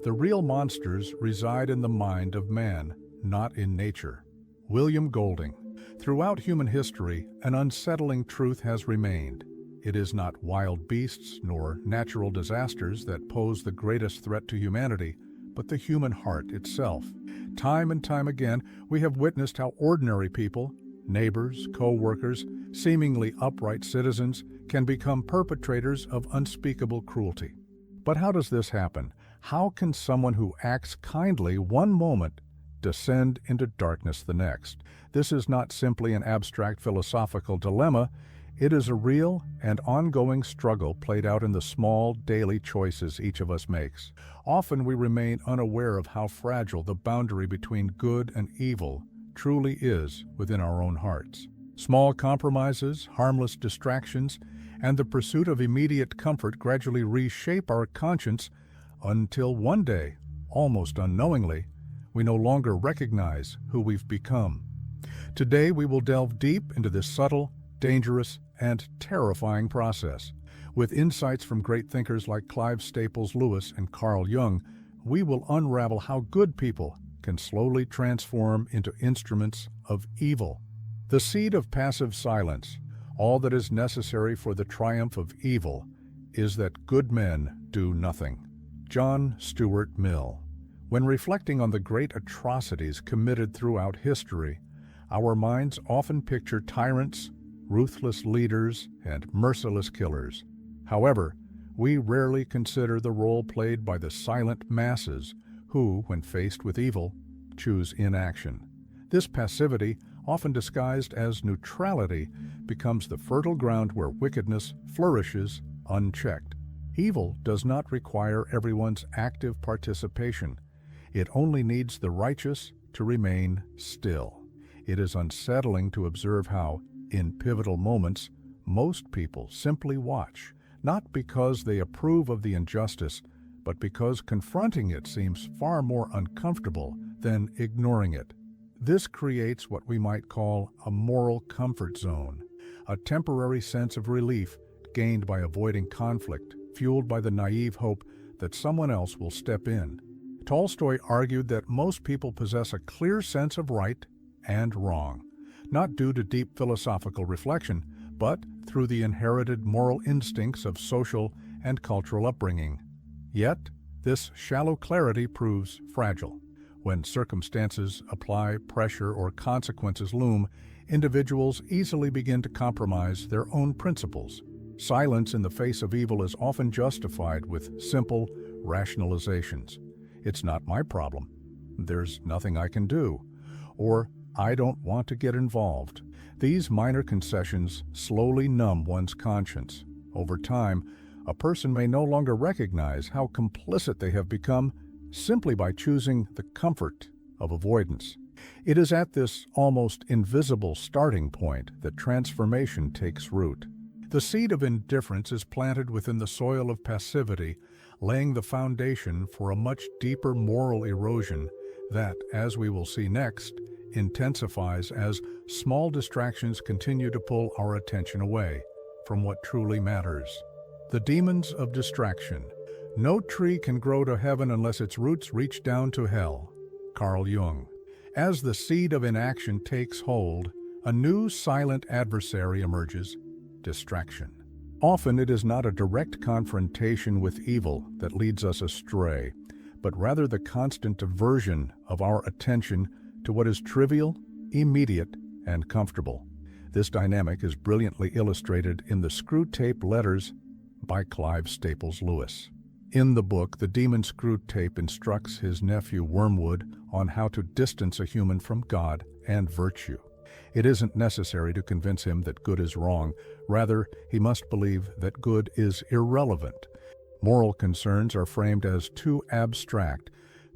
The real monsters reside in the mind of man, not in nature. William Golding. Throughout human history, an unsettling truth has remained. It is not wild beasts nor natural disasters that pose the greatest threat to humanity, but the human heart itself. Time and time again, we have witnessed how ordinary people, neighbors, co-workers, seemingly upright citizens, can become perpetrators of unspeakable cruelty. But how does this happen? How can someone who acts kindly one moment descend into darkness the next? This is not simply an abstract philosophical dilemma. It is a real and ongoing struggle played out in the small daily choices each of us makes. Often we remain unaware of how fragile the boundary between good and evil truly is within our own hearts. Small compromises, harmless distractions, and the pursuit of immediate comfort gradually reshape our conscience until one day, almost unknowingly, we no longer recognize who we've become. Today we will delve deep into this subtle, dangerous, and terrifying process. With insights from great thinkers like Clive Staples Lewis and Carl Jung, we will unravel how good people can slowly transform into instruments of evil. The seed of passive silence, all that is necessary for the triumph of evil, is that good men do nothing. John Stuart Mill. When reflecting on the great atrocities committed throughout history, our minds often picture tyrants, ruthless leaders, and merciless killers. However, we rarely consider the role played by the silent masses who, when faced with evil, choose inaction. This passivity, often disguised as neutrality, becomes the fertile ground where wickedness flourishes unchecked. Evil does not require everyone's active participation. It only needs the righteous to remain still. It is unsettling to observe how, in pivotal moments, most people simply watch, not because they approve of the injustice, but because confronting it seems far more uncomfortable than ignoring it. This creates what we might call a moral comfort zone, a temporary sense of relief gained by avoiding conflict, fueled by the naive hope that someone else will step in. Tolstoy argued that most people possess a clear sense of right and wrong, not due to deep philosophical reflection, but through the inherited moral instincts of social and cultural upbringing. Yet, this shallow clarity proves fragile. When circumstances apply pressure or consequences loom, individuals easily begin to compromise their own principles. Silence in the face of evil is often justified with simple rationalizations. It's not my problem. There's nothing I can do. Or, I don't want to get involved. These minor concessions slowly numb one's conscience. Over time, a person may no longer recognize how complicit they have become simply by choosing the comfort of avoidance. It is at this almost invisible starting point that transformation takes root. The seed of indifference is planted within the soil of passivity, laying the foundation for a much deeper moral erosion that, as we will see next, intensifies as small distractions continue to pull our attention away from what truly matters. The demons of distraction. No tree can grow to heaven unless its roots reach down to hell. Carl Jung. As the seed of inaction takes hold, a new silent adversary emerges: distraction. Often it is not a direct confrontation with evil that leads us astray, but rather the constant diversion of our attention to what is trivial, immediate, and comfortable. This dynamic is brilliantly illustrated in the Screwtape Letters by Clive Staples Lewis. In the book, the demon Screwtape instructs his nephew Wormwood on how to distance a human from God and virtue. It isn't necessary to convince him that good is wrong. Rather, he must believe that good is irrelevant. Moral concerns are framed as too abstract,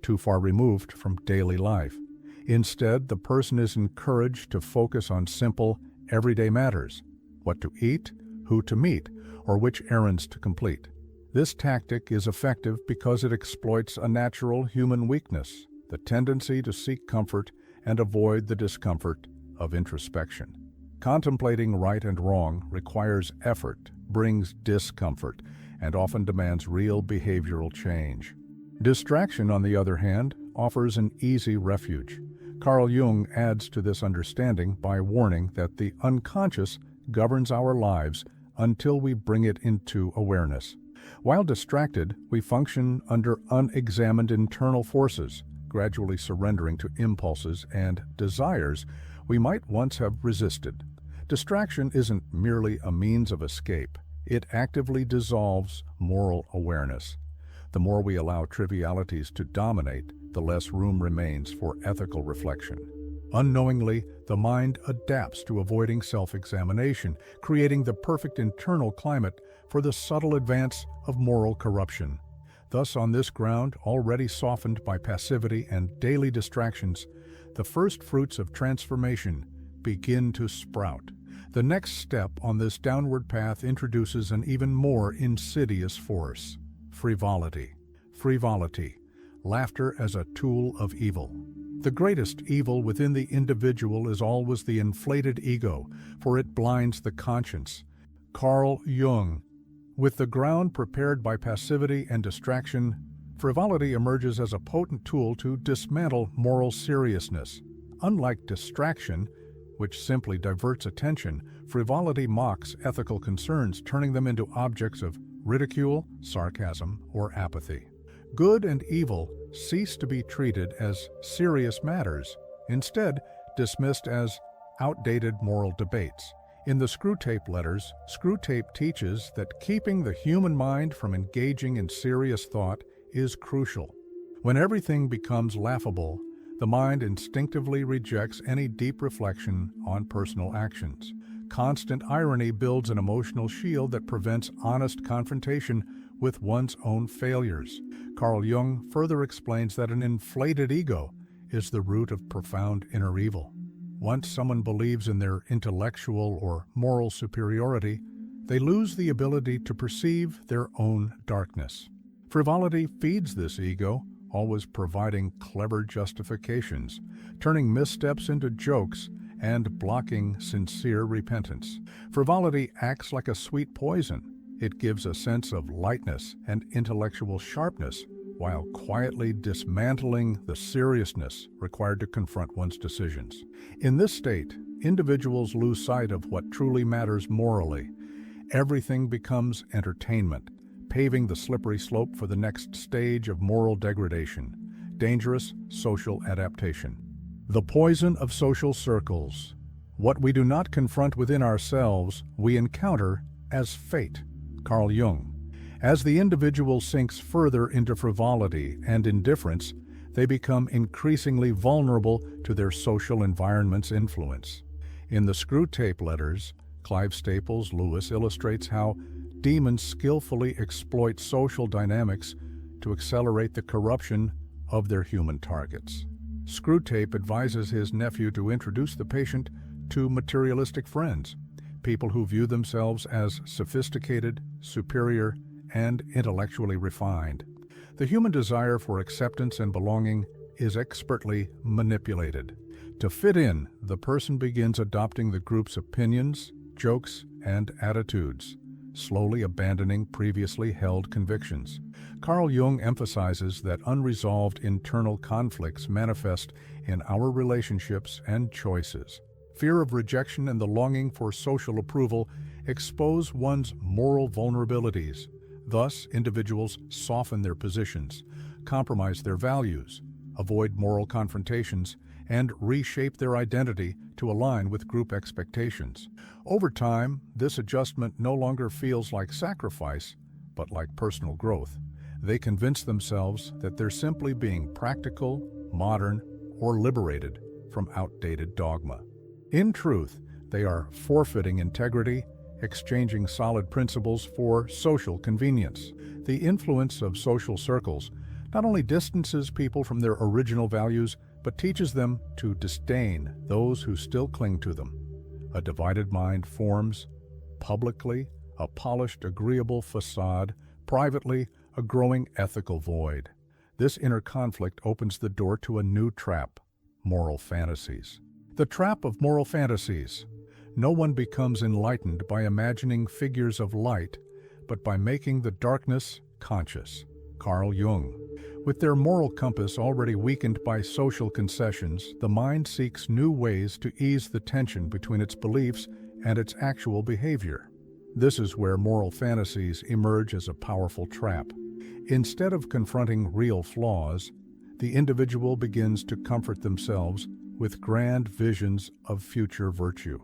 too far removed from daily life. Instead, the person is encouraged to focus on simple, everyday matters: what to eat, who to meet, or which errands to complete. This tactic is effective because it exploits a natural human weakness, the tendency to seek comfort and avoid the discomfort of introspection. Contemplating right and wrong requires effort, brings discomfort, and often demands real behavioral change. Distraction, on the other hand, offers an easy refuge. Carl Jung adds to this understanding by warning that the unconscious governs our lives until we bring it into awareness. While distracted, we function under unexamined internal forces, gradually surrendering to impulses and desires we might once have resisted. Distraction isn't merely a means of escape. It actively dissolves moral awareness. The more we allow trivialities to dominate, the less room remains for ethical reflection. Unknowingly, the mind adapts to avoiding self-examination, creating the perfect internal climate for the subtle advance of moral corruption. Thus, on this ground, already softened by passivity and daily distractions, the first fruits of transformation begin to sprout. The next step on this downward path introduces an even more insidious force: frivolity. Frivolity, laughter as a tool of evil. The greatest evil within the individual is always the inflated ego, for it blinds the conscience. Carl Jung. With the ground prepared by passivity and distraction, frivolity emerges as a potent tool to dismantle moral seriousness. Unlike distraction, which simply diverts attention, frivolity mocks ethical concerns, turning them into objects of ridicule, sarcasm, or apathy. Good and evil cease to be treated as serious matters, instead dismissed as outdated moral debates. In the Screwtape Letters, Screwtape teaches that keeping the human mind from engaging in serious thought is crucial. When everything becomes laughable, the mind instinctively rejects any deep reflection on personal actions. Constant irony builds an emotional shield that prevents honest confrontation with one's own failures. Carl Jung further explains that an inflated ego is the root of profound inner evil. Once someone believes in their intellectual or moral superiority, they lose the ability to perceive their own darkness. Frivolity feeds this ego, always providing clever justifications, turning missteps into jokes, and blocking sincere repentance. Frivolity acts like a sweet poison. It gives a sense of lightness and intellectual sharpness, while quietly dismantling the seriousness required to confront one's decisions. In this state, individuals lose sight of what truly matters morally. Everything becomes entertainment, paving the slippery slope for the next stage of moral degradation: dangerous social adaptation. The poison of social circles. What we do not confront within ourselves, we encounter as fate. Carl Jung. As the individual sinks further into frivolity and indifference, they become increasingly vulnerable to their social environment's influence. In the Screwtape Letters, Clive Staples Lewis illustrates how demons skillfully exploit social dynamics to accelerate the corruption of their human targets. Screwtape advises his nephew to introduce the patient to materialistic friends, people who view themselves as sophisticated, superior, and intellectually refined. The human desire for acceptance and belonging is expertly manipulated. To fit in, the person begins adopting the group's opinions, jokes, and attitudes, slowly abandoning previously held convictions. Carl Jung emphasizes that unresolved internal conflicts manifest in our relationships and choices. Fear of rejection and the longing for social approval expose one's moral vulnerabilities. Thus, individuals soften their positions, compromise their values, avoid moral confrontations, and reshape their identity to align with group expectations. Over time, this adjustment no longer feels like sacrifice, but like personal growth. They convince themselves that they're simply being practical, modern, or liberated from outdated dogma. In truth, they are forfeiting integrity, exchanging solid principles for social convenience. The influence of social circles not only distances people from their original values, but teaches them to disdain those who still cling to them. A divided mind forms, publicly, a polished, agreeable facade, privately, a growing ethical void. This inner conflict opens the door to a new trap: moral fantasies. The trap of moral fantasies. No one becomes enlightened by imagining figures of light, but by making the darkness conscious. Carl Jung. With their moral compass already weakened by social concessions, the mind seeks new ways to ease the tension between its beliefs and its actual behavior. This is where moral fantasies emerge as a powerful trap. Instead of confronting real flaws, the individual begins to comfort themselves with grand visions of future virtue.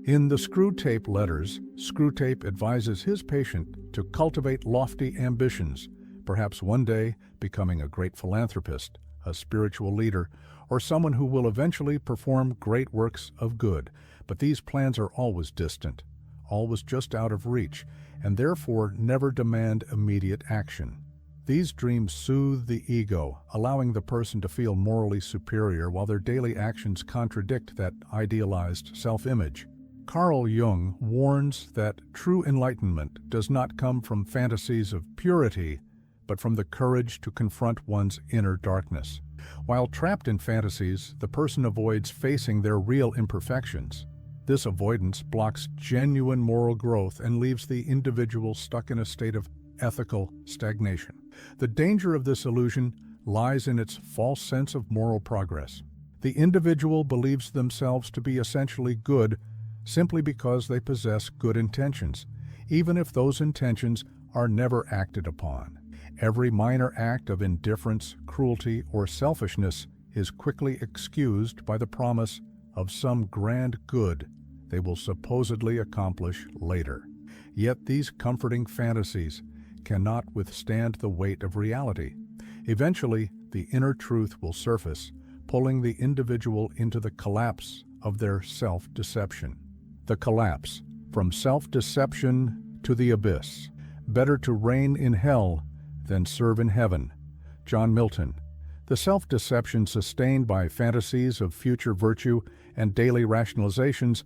In the Screwtape Letters, Screwtape advises his patient to cultivate lofty ambitions, perhaps one day becoming a great philanthropist, a spiritual leader, or someone who will eventually perform great works of good. But these plans are always distant, always just out of reach, and therefore never demand immediate action. These dreams soothe the ego, allowing the person to feel morally superior while their daily actions contradict that idealized self-image. Carl Jung warns that true enlightenment does not come from fantasies of purity, but from the courage to confront one's inner darkness. While trapped in fantasies, the person avoids facing their real imperfections. This avoidance blocks genuine moral growth and leaves the individual stuck in a state of ethical stagnation. The danger of this illusion lies in its false sense of moral progress. The individual believes themselves to be essentially good simply because they possess good intentions, even if those intentions are never acted upon. Every minor act of indifference, cruelty, or selfishness is quickly excused by the promise of some grand good they will supposedly accomplish later. Yet these comforting fantasies cannot withstand the weight of reality. Eventually, the inner truth will surface, pulling the individual into the collapse of their self-deception. The collapse, from self-deception to the abyss. Better to reign in hell than serve in heaven. John Milton. The self-deception sustained by fantasies of future virtue and daily rationalizations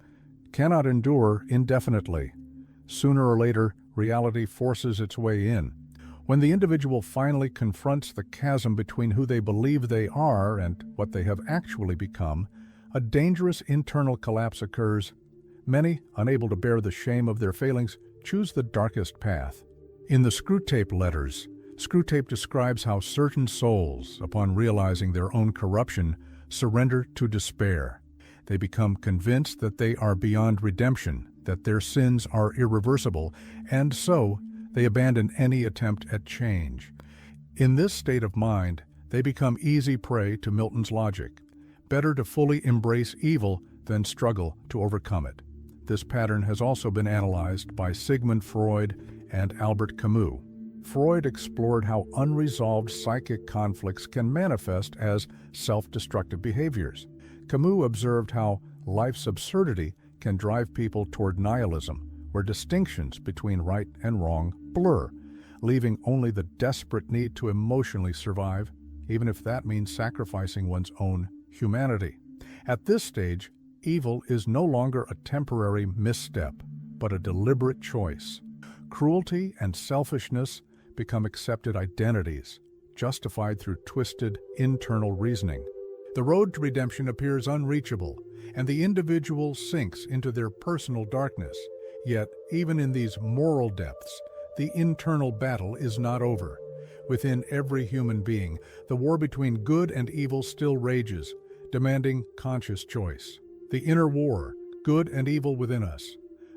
cannot endure indefinitely. Sooner or later, reality forces its way in. When the individual finally confronts the chasm between who they believe they are and what they have actually become, a dangerous internal collapse occurs. Many, unable to bear the shame of their failings, choose the darkest path. In the Screwtape Letters, Screwtape describes how certain souls, upon realizing their own corruption, surrender to despair. They become convinced that they are beyond redemption, that their sins are irreversible, and so they abandon any attempt at change. In this state of mind, they become easy prey to Milton's logic. Better to fully embrace evil than struggle to overcome it. This pattern has also been analyzed by Sigmund Freud and Albert Camus. Freud explored how unresolved psychic conflicts can manifest as self-destructive behaviors. Camus observed how life's absurdity can drive people toward nihilism, where distinctions between right and wrong blur, leaving only the desperate need to emotionally survive, even if that means sacrificing one's own humanity. At this stage, evil is no longer a temporary misstep, but a deliberate choice. Cruelty and selfishness become accepted identities, justified through twisted internal reasoning. The road to redemption appears unreachable, and the individual sinks into their personal darkness. Yet, even in these moral depths, the internal battle is not over. Within every human being, the war between good and evil still rages, demanding conscious choice. The inner war, good and evil within us.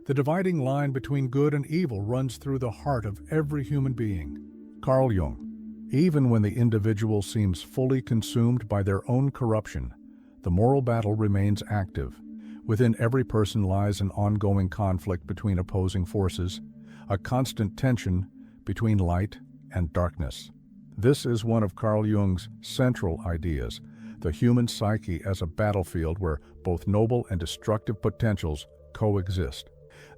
The dividing line between good and evil runs through the heart of every human being. Carl Jung. Even when the individual seems fully consumed by their own corruption, the moral battle remains active. Within every person lies an ongoing conflict between opposing forces, a constant tension between light and darkness. This is one of Carl Jung's central ideas, the human psyche as a battlefield where both noble and destructive potentials coexist.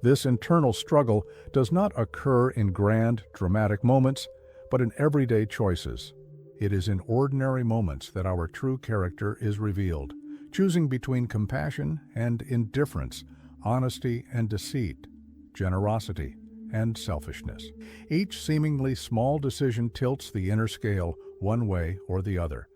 This internal struggle does not occur in grand, dramatic moments, but in everyday choices. It is in ordinary moments that our true character is revealed, choosing between compassion and indifference, honesty and deceit, generosity and selfishness. Each seemingly small decision tilts the inner scale one way or the other.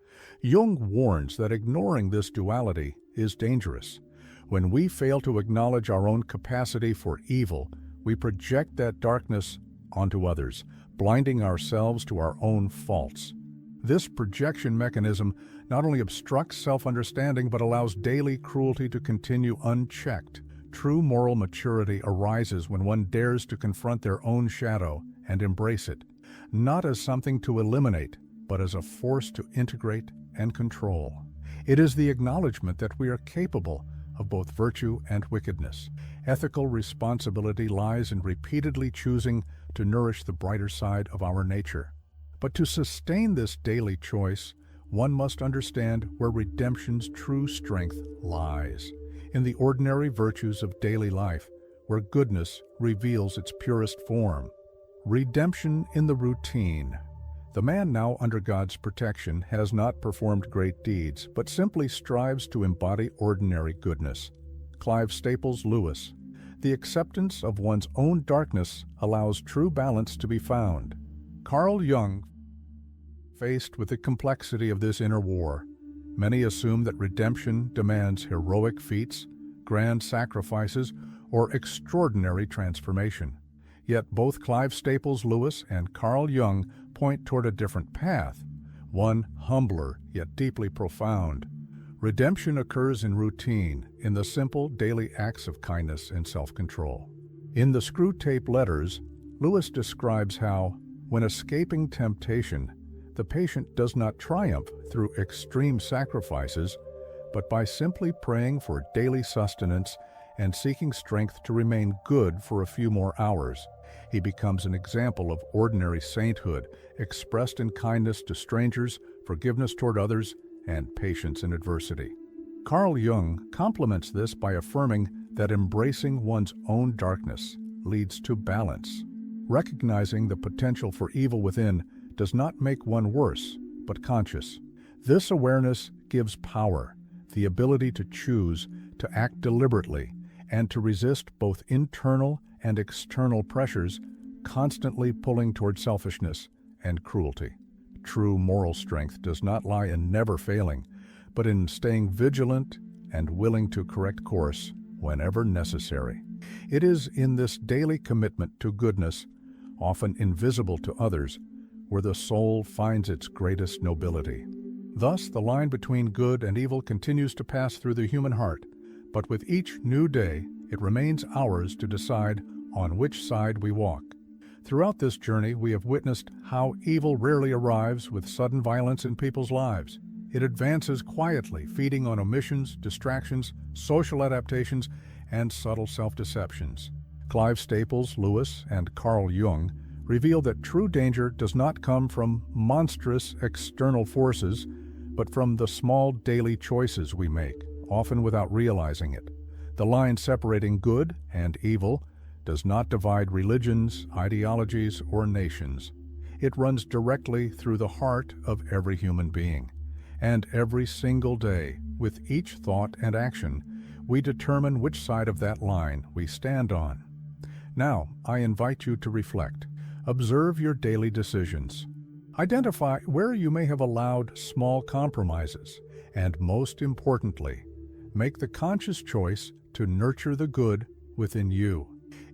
Jung warns that ignoring this duality is dangerous. When we fail to acknowledge our own capacity for evil, we project that darkness onto others, blinding ourselves to our own faults. This projection mechanism not only obstructs self-understanding but allows daily cruelty to continue unchecked. True moral maturity arises when one dares to confront their own shadow and embrace it, not as something to eliminate, but as a force to integrate and control. It is the acknowledgement that we are capable of both virtue and wickedness. Ethical responsibility lies in repeatedly choosing to nourish the brighter side of our nature. But to sustain this daily choice, one must understand where redemption's true strength lies, in the ordinary virtues of daily life, where goodness reveals its purest form. Redemption in the routine. The man now under God's protection has not performed great deeds, but simply strives to embody ordinary goodness. Clive Staples Lewis. The acceptance of one's own darkness allows true balance to be found. Carl Jung. Faced with the complexity of this inner war, many assume that redemption demands heroic feats, grand sacrifices, or extraordinary transformation. Yet both Clive Staples Lewis and Carl Jung point toward a different path, one humbler yet deeply profound. Redemption occurs in routine, in the simple daily acts of kindness and self-control. In the Screwtape Letters, Lewis describes how, when escaping temptation, the patient does not triumph through extreme sacrifices, but by simply praying for daily sustenance and seeking strength to remain good for a few more hours. He becomes an example of ordinary sainthood, expressed in kindness to strangers, forgiveness toward others, and patience in adversity. Carl Jung complements this by affirming that embracing one's own darkness leads to balance. Recognizing the potential for evil within does not make one worse, but conscious. This awareness gives power, the ability to choose, to act deliberately, and to resist both internal and external pressures constantly pulling toward selfishness and cruelty. True moral strength does not lie in never failing, but in staying vigilant and willing to correct course whenever necessary. It is in this daily commitment to goodness, often invisible to others, where the soul finds its greatest nobility. Thus, the line between good and evil continues to pass through the human heart, but with each new day, it remains ours to decide on which side we walk. Throughout this journey, we have witnessed how evil rarely arrives with sudden violence in people's lives. It advances quietly, feeding on omissions, distractions, social adaptations, and subtle self-deceptions. Clive Staples Lewis and Carl Jung reveal that true danger does not come from monstrous external forces, but from the small daily choices we make, often without realizing it. The line separating good and evil does not divide religions, ideologies, or nations. It runs directly through the heart of every human being. And every single day, with each thought and action, we determine which side of that line we stand on. Now, I invite you to reflect. Observe your daily decisions. Identify where you may have allowed small compromises, and most importantly, make the conscious choice to nurture the good within you.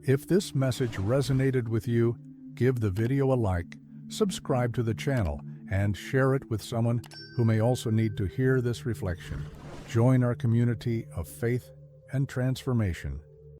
If this message resonated with you, give the video a like, subscribe to the channel, and share it with someone who may also need to hear this reflection. Join our community of faith and transformation.